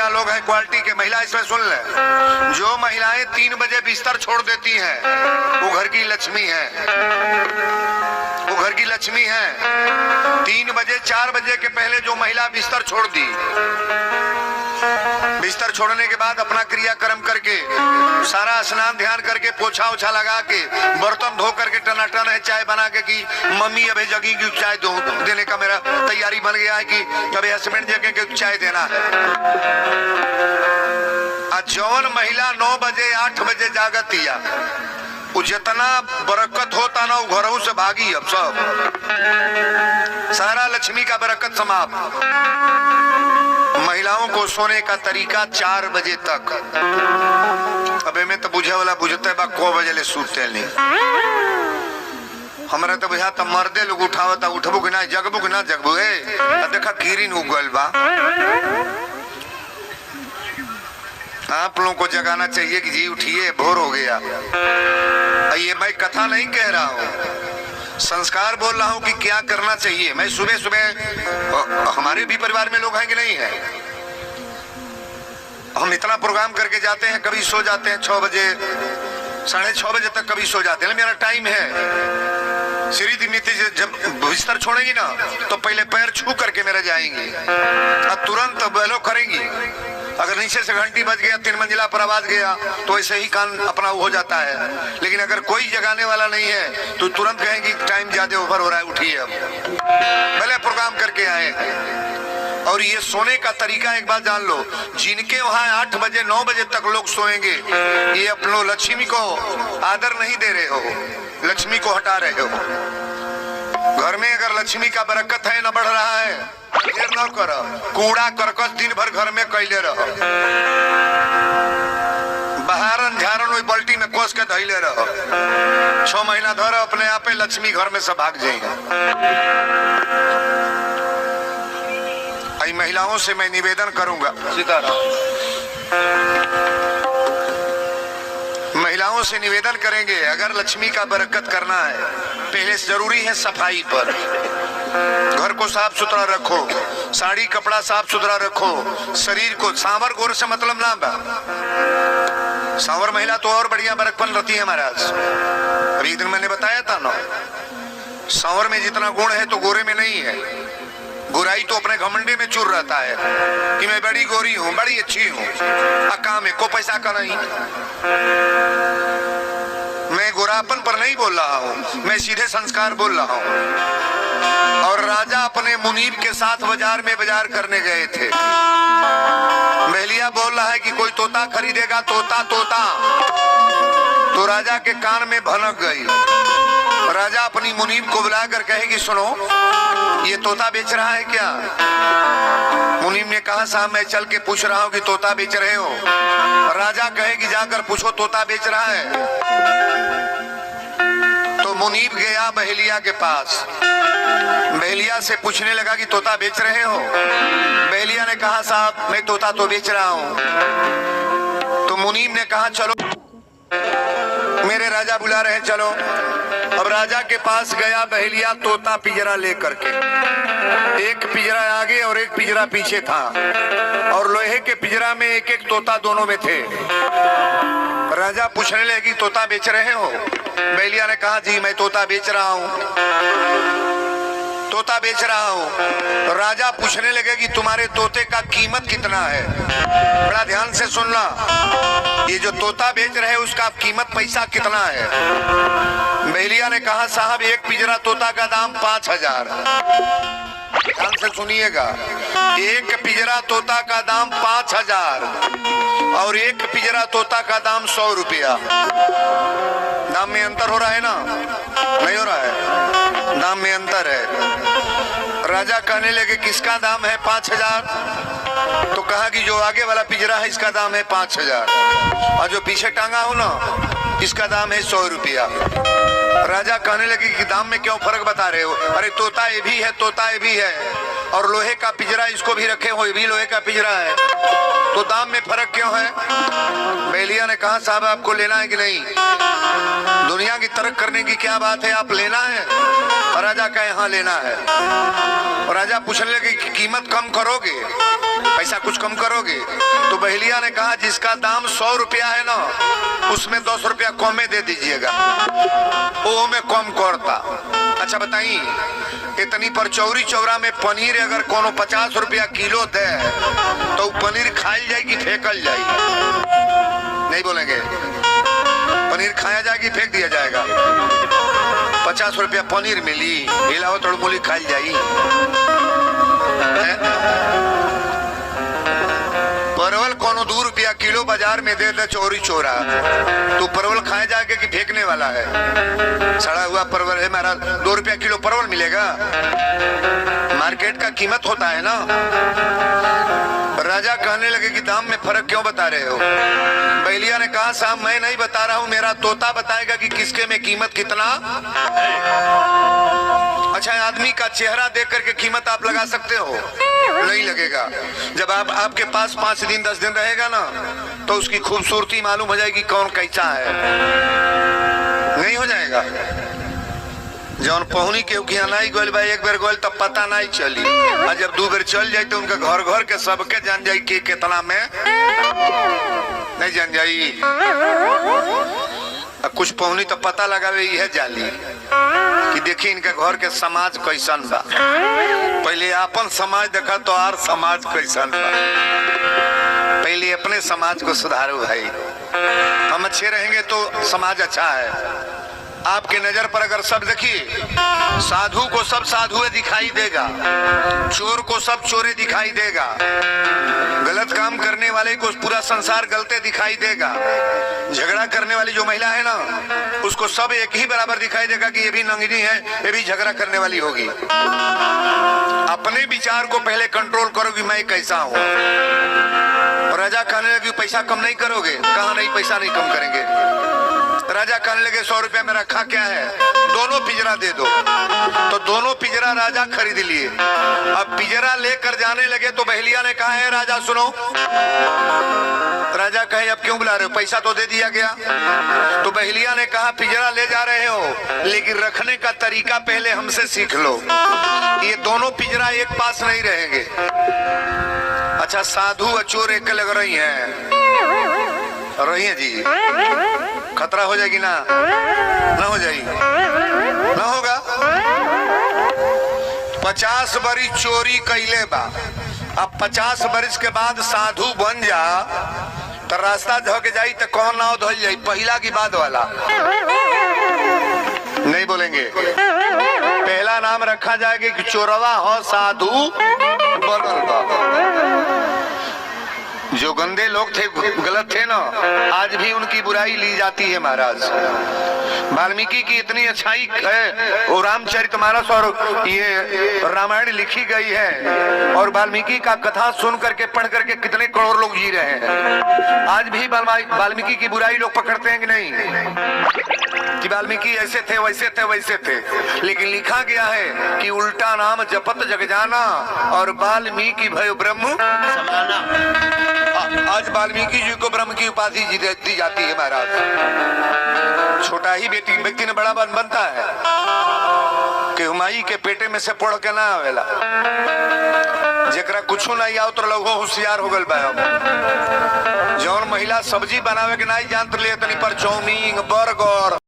लोग हैं क्वालिटी के महिला, इसमें सुन ले, जो महिलाएं 3 बजे बिस्तर छोड़ देती हैं वो घर की लक्ष्मी है, वो घर की लक्ष्मी है। 3 बजे 4 बजे के पहले जो महिला बिस्तर छोड़ दी, बिस्तर छोड़ने के बाद अपना क्रियाक्रम करके सारा स्नान ध्यान करके पोछा उछा लगा के बर्तन धो करके टनाटन है चाय बना के कि मम्मी अभी जगी की चाय दो देने का मेरा तैयारी बन गया है कि अभी हस्बैंड जगह के चाय देना है। जौन महिला 9 बजे 8 बजे जागतिया वो जितना बरकत होता ना वो घरों से भागी, अब सब सारा लक्ष्मी का बरकत समाप्त। महिलाओं को सोने का तरीका 4 बजे तक। अबे में तो बुझे वाला बुझते बा को बजे ले सूते नहीं, हमारा तो बुझा तो मर्दे लोग उठावता उठबू कि ना जगबू कि ना जगबू। देखा कीरिन उगल बा, आप लोगों को जगाना चाहिए कि जी उठिए भोर हो गया। ये मैं कथा नहीं कह रहा हूँ, संस्कार बोल रहा हूँ कि क्या करना चाहिए। मैं सुबह सुबह, हमारे भी परिवार में लोग हैं कि नहीं है, हम इतना प्रोग्राम करके जाते हैं, कभी सो जाते हैं 6 बजे 6:30 बजे तक, कभी सो जाते हैं। मेरा टाइम है, श्री दिमिति जब बिस्तर छोड़ेगी ना तो पहले पैर छू करके मेरे जाएंगी और तुरंत बेलो करेंगी। अगर नीचे से घंटी बज गया 3 मंजिला पर आवाज गया तो ऐसे ही कान अपना हो जाता है। लेकिन अगर कोई जगाने वाला नहीं है तो तुरंत कहेंगी टाइम ज्यादा ओवर हो रहा है, उठिए अब, पहले प्रोग्राम करके आए। और ये सोने का तरीका एक बात जान लो, जिनके वहां 8 बजे 9 बजे तक लोग सोएंगे, ये अपनो लक्ष्मी को आदर नहीं दे रहे हो, लक्ष्मी को हटा रहे हो। घर में अगर लक्ष्मी का बरकत है न बढ़ रहा है, देर न करो, कूड़ा करकट दिन भर घर में कैले रहो, बहारन झारन वही बाल्टी में कोस के धैले रहो, 6 महीना धरो, अपने आप लक्ष्मी घर में से भाग जाएगा। महिलाओं से मैं निवेदन करूंगा, सीताराम, महिलाओं से निवेदन करेंगे, अगर लक्ष्मी का बरकत करना है पहले जरूरी है सफाई पर, घर को साफ सुथरा रखो, साड़ी कपड़ा साफ सुथरा रखो, शरीर को सांवर गोर से मतलब ना बा, सांवर महिला तो और बढ़िया बरकपन रहती है महाराज। अभी एक दिन मैंने बताया था ना, सांवर में जितना गुण है तो गोरे में नहीं है। गोराई तो अपने घमंडे में चूर रहता है कि मैं बड़ी गोरी हूं, बड़ी अच्छी हूं, काम है को पैसा का नहीं। मैं गोरापन पर नहीं बोल रहा हूं, मैं सीधे संस्कार बोल रहा हूं। और राजा अपने मुनीब के साथ बाजार में बाजार करने गए थे, महलिया बोल रहा है कि कोई तोता खरीदेगा, तोता तोता, तो राजा के कान में भनक गई। राजा अपनी मुनीब को बुलाकर कहेगी सुनो ये तोता बेच रहा है क्या? मुनीब ने कहा साहब मैं चल के पूछ रहा हूँ कि तोता बेच रहे हो। राजा कहेगी जाकर पूछो तोता बेच रहा है। तो मुनीब गया बहेलिया के पास, बहेलिया से पूछने लगा कि तोता बेच रहे हो? बहेलिया ने कहा साहब मैं तोता तो बेच रहा हूँ। तो मुनीब ने कहा चलो मेरे राजा बुला रहे हैं चलो। अब राजा के पास गया बहेलिया तोता पिंजरा लेकर के, एक पिंजरा आगे और एक पिंजरा पीछे था, और लोहे के पिंजरा में एक एक तोता दोनों में थे। राजा पूछने लगी तोता बेच रहे हो? बहेलिया ने कहा जी मैं तोता बेच रहा हूँ, तोता बेच रहा हूँ। राजा पूछने लगे कि तुम्हारे तोते का कीमत कितना है? बड़ा ध्यान से सुनना, ये जो तोता बेच रहे हैं उसका कीमत पैसा कितना है? बहेलिया ने कहा साहब एक पिंजरा तोता का दाम 5000। ध्यान से सुनिएगा, एक पिंजरा तोता का दाम 5000 और एक पिंजरा तोता का दाम 100 रुपया। दाम में अंतर हो रहा है ना? नहीं हो रहा है, दाम में अंतर है। राजा कहने लगे किसका दाम है 5000? तो कहा कि जो आगे वाला पिंजरा है इसका दाम है 5000 और जो पीछे टांगा हो ना इसका दाम है 100 रुपया। राजा कहने लगे कि दाम में क्यों फर्क बता रहे हो? अरे तोता ये भी है, तोता ये भी है, और लोहे का पिंजरा इसको भी रखे हो, ये भी लोहे का पिंजरा है। तो दाम में फर्क क्यों है? बहेलिया ने कहा साहब आपको लेना है कि नहीं? दुनिया की तरक करने की क्या बात है, आप लेना है? और राजा का यहाँ लेना है। और राजा पूछने लगे कि कीमत कम करोगे, पैसा कुछ कम करोगे? तो बहेलिया ने कहा जिसका दाम 100 रुपया है ना, उसमें 10 रुपया कम में दे दीजिएगा, वो में कम करता। अच्छा बताइए, इतनी पर चौरी चौरा में पनीर अगर कोनो 50 रुपया किलो दे तो पनीर खाई जाए कि फेंकल जाए? नहीं बोलेंगे? पनीर खाया जाए कि फेंक दिया जाएगा? 50 रुपया पनीर मिली, हिलाओ तड़मूली खाई जाई। परवल कोनो 2 रुपया किलो बाजार में दे दे चोरी चोरा, तो परवल खाया जाएगा कि फेंकने वाला है? सड़ा हुआ परवल है, मेरा 2 रुपया किलो परवल मिलेगा? मार्केट का कीमत होता है ना। राजा कहने लगे कि दाम में फर्क क्यों बता रहे हो? बहेलिया ने कहा साहब मैं नहीं बता रहा हूं, मेरा तोता बताएगा कि किसके में कीमत कितना। अच्छा, आदमी का चेहरा देख करके कीमत आप लगा सकते हो? नहीं लगेगा। जब आपके पास 5 दिन 10 दिन रहेगा ना, तो उसकी खूबसूरती मालूम हो जाएगी कौन कैसा है। नहीं हो जाएगा? जौन पहुनी के उखिया नहीं गोल भाई, एक बार गोल तब पता नहीं चली, और जब 2 बार चल जाए तो उनका घर घर के सबके जान जाई कि कितना में नहीं जान जाई। कुछ पहुनी तो पता लगावे यह जाली कि देखी इनका घर के समाज कैसन बा। पहले अपन समाज देखा तो आर समाज कैसन बा। पहले अपने समाज को सुधारो भाई। हम अच्छे रहेंगे तो समाज अच्छा है। आपके नजर पर अगर सब देखिए, साधु को सब साधु दिखाई देगा, चोर को सब चोरे दिखाई देगा, गलत काम करने वाले को पूरा संसार गलते दिखाई देगा, झगड़ा करने वाली जो महिला है ना, उसको सब एक ही बराबर दिखाई देगा कि ये भी नंगनी है, ये भी झगड़ा करने वाली होगी। अपने विचार को पहले कंट्रोल करो कि मैं कैसा हूं। राजा कहने लगे पैसा कम नहीं करोगे? कहा नहीं, पैसा नहीं कम करेंगे। राजा कहने लगे 100 रुपया में रखा क्या है, दोनों पिंजरा दे दो। तो दोनों पिंजरा राजा खरीद लिए। अब पिंजरा लेकर जाने लगे तो बहेलिया ने कहा है राजा सुनो। राजा कहे अब क्यों बुला रहे हो, पैसा तो दे दिया गया। तो बहेलिया ने कहा पिंजरा ले जा रहे हो, लेकिन रखने का तरीका पहले हमसे सीख लो। ये दोनों पिंजरा एक पास नहीं रहेंगे। अच्छा, साधु और चोर एक लग रही है जी, खतरा हो जाएगी ना? ना हो जाएगी? ना होगा? 50 बरिस चोरी कैले बा, अब 50 बरिस के बाद साधु बन जा तो रास्ता धोके जाई तो कौन नाव धोल जाई, पहला की बाद वाला? नहीं बोलेंगे? पहला नाम रखा जाएगा कि चोरवा हो साधु बनल बा। जो गंदे लोग थे, गलत थे ना, आज भी उनकी बुराई ली जाती है महाराज। वाल्मीकि की इतनी अच्छाई है, वो रामचरितमानस और ये रामायण लिखी गई है, और वाल्मीकि का कथा सुन करके पढ़ करके कितने करोड़ लोग जी रहे हैं। आज भी वाल्मीकि की बुराई लोग पकड़ते हैं कि नहीं, कि वाल्मीकि ऐसे थे वैसे थे वैसे थे, लेकिन लिखा गया है कि उल्टा नाम जपत जग जाना और वाल्मीकि भयो ब्रह्म समाना। आज वाल्मीकि जी को ब्रह्म की उपाधि दी जाती है महाराज। छोटा ही व्यक्ति ने बड़ा बनता है कि हुमाई के पेटे में से पढ़ के ना आवेला, जेकरा कुछ नहीं आओ तो लोग होशियार हो गल बा। जौन महिला सब्जी बनावे के नहीं जानत ले तनी पर चाउमीन बर्गर